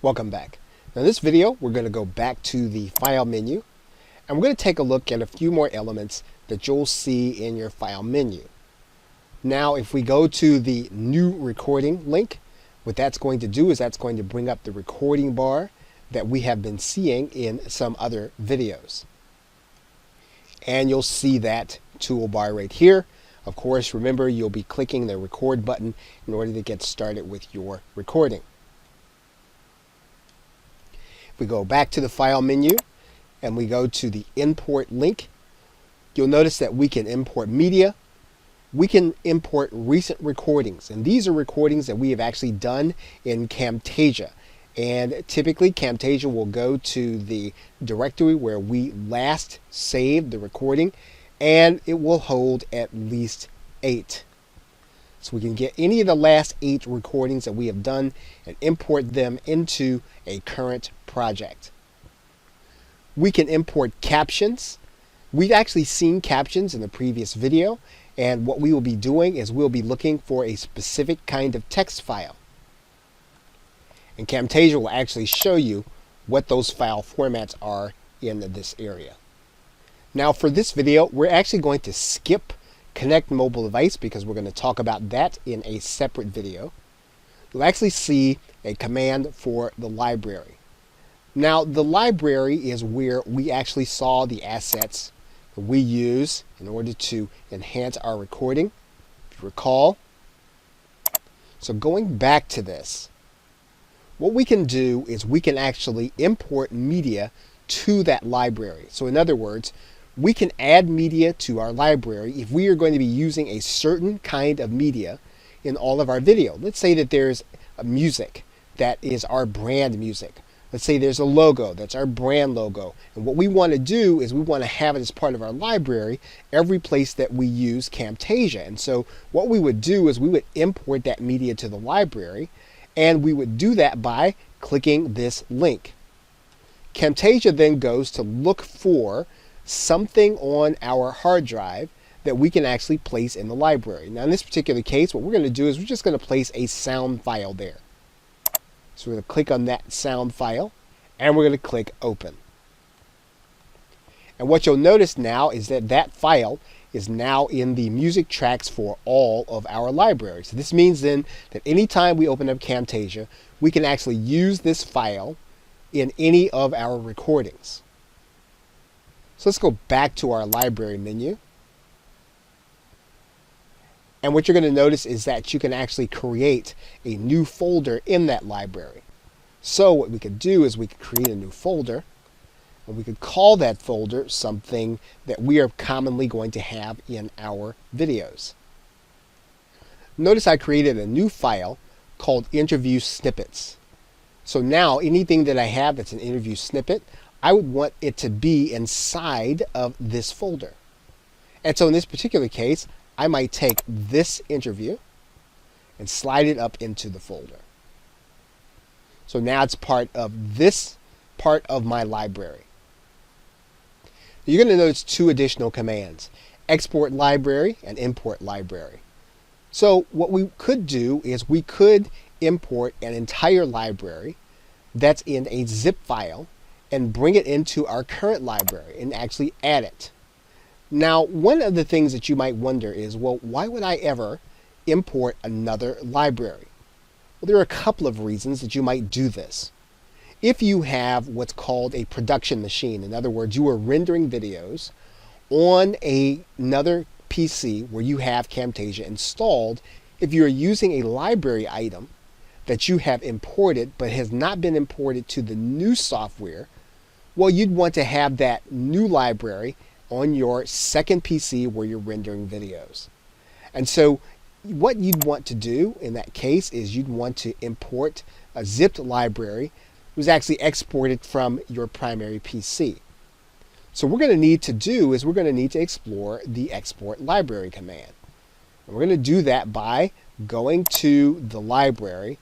Welcome back. Now in this video, we're going to go back to the File menu, and we're going to take a look at a few more elements that you'll see in your File menu. Now, if we go to the New Recording link, what that's going to do is that's going to bring up the recording bar that we have been seeing in some other videos. And you'll see that toolbar right here. Of course, remember, you'll be clicking the record button in order to get started with your recording. If we go back to the File menu and we go to the Import link, you'll notice that we can import media. We can import recent recordings, and these are recordings that we have actually done in Camtasia. And typically Camtasia will go to the directory where we last saved the recording, and it will hold at least 8. So we can get any of the last 8 recordings that we have done and import them into a current project. We can import captions. We've actually seen captions in the previous video, and what we will be doing is we'll be looking for a specific kind of text file. And Camtasia will actually show you what those file formats are in this area. Now for this video, we're actually going to skip Connect Mobile Device because we're going to talk about that in a separate video. You'll actually see a command for the library. Now the library is where we actually saw the assets that we use in order to enhance our recording, if you recall. So going back to this, what we can do is we can actually import media to that library. So in other words, we can add media to our library if we are going to be using a certain kind of media in all of our video. Let's say that there's a music that is our brand music. Let's say there's a logo that's our brand logo. And what we want to do is we want to have it as part of our library every place that we use Camtasia. And so what we would do is we would import that media to the library, and we would do that by clicking this link. Camtasia then goes to look for something on our hard drive that we can actually place in the library. Now in this particular case, what we're going to do is we're just going to place a sound file there. So we're going to click on that sound file, and we're going to click Open. And what you'll notice now is that that file is now in the music tracks for all of our libraries. So this means then that anytime we open up Camtasia, we can actually use this file in any of our recordings. So let's go back to our library menu. And what you're going to notice is that you can actually create a new folder in that library. So what we could do is we could create a new folder, and we could call that folder something that we are commonly going to have in our videos. Notice I created a new file called interview snippets. So now anything that I have that's an interview snippet, I would want it to be inside of this folder. And so in this particular case, I might take this interview and slide it up into the folder. So now it's part of this part of my library. You're going to notice 2 additional commands: export library and import library. So what we could do is we could import an entire library that's in a zip file and bring it into our current library and actually add it. Now, one of the things that you might wonder is, well, why would I ever import another library? Well, there are a couple of reasons that you might do this. If you have what's called a production machine, in other words, you are rendering videos on another PC where you have Camtasia installed, if you're using a library item that you have imported but has not been imported to the new software, well, you'd want to have that new library on your second PC where you're rendering videos. And so what you'd want to do in that case is you'd want to import a zipped library that was actually exported from your primary PC. So what we're going to need to do is we're going to need to explore the export library command. And we're going to do that by going to the library,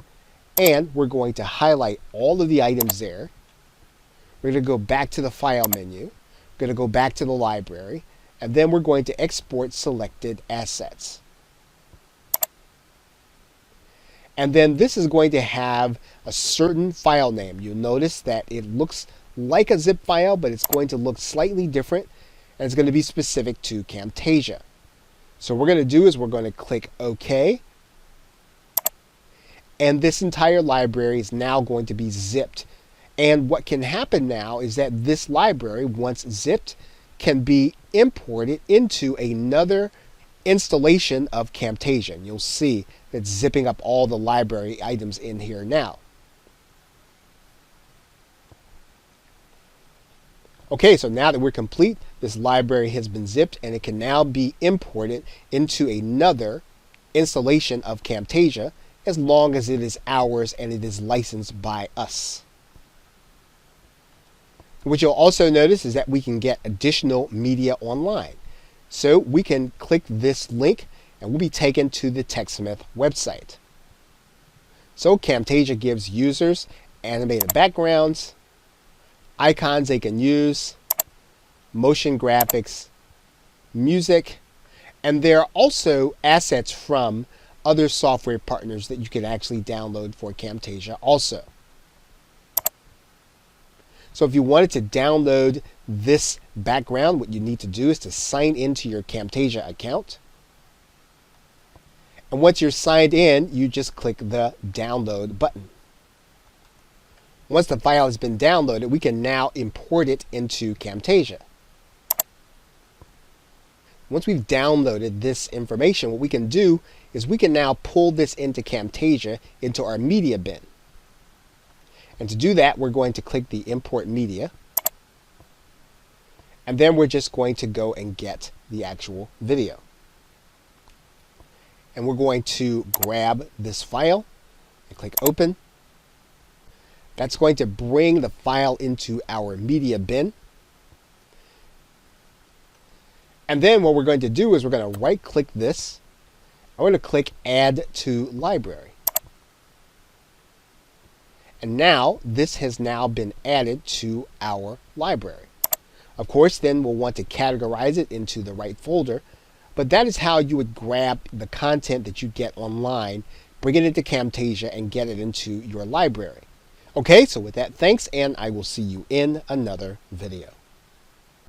and we're going to highlight all of the items there. We're going to go back to the File menu. We're going to go back to the library, and then we're going to export selected assets. And then this is going to have a certain file name. You'll notice that it looks like a zip file, but it's going to look slightly different, and it's going to be specific to Camtasia. So what we're going to do is we're going to click OK. And this entire library is now going to be zipped. And what can happen now is that this library, once zipped, can be imported into another installation of Camtasia. And you'll see that zipping up all the library items in here now. Okay, so now that we're complete, this library has been zipped and it can now be imported into another installation of Camtasia as long as it is ours and it is licensed by us. What you'll also notice is that we can get additional media online. So we can click this link and we'll be taken to the TechSmith website. So Camtasia gives users animated backgrounds, icons they can use, motion graphics, music, and there are also assets from other software partners that you can actually download for Camtasia also. So if you wanted to download this background, what you need to do is to sign into your Camtasia account. And once you're signed in, you just click the download button. Once the file has been downloaded, we can now import it into Camtasia. Once we've downloaded this information, what we can do is we can now pull this into Camtasia into our media bin. And to do that, we're going to click the Import Media. And then we're just going to go and get the actual video. And we're going to grab this file and click Open. That's going to bring the file into our media bin. And then what we're going to do is we're going to right-click this. I'm going to click Add to Library. And now this has now been added to our library. Of course, then we'll want to categorize it into the right folder, but that is how you would grab the content that you get online, bring it into Camtasia, and get it into your library. Okay, so with that, thanks, and I will see you in another video.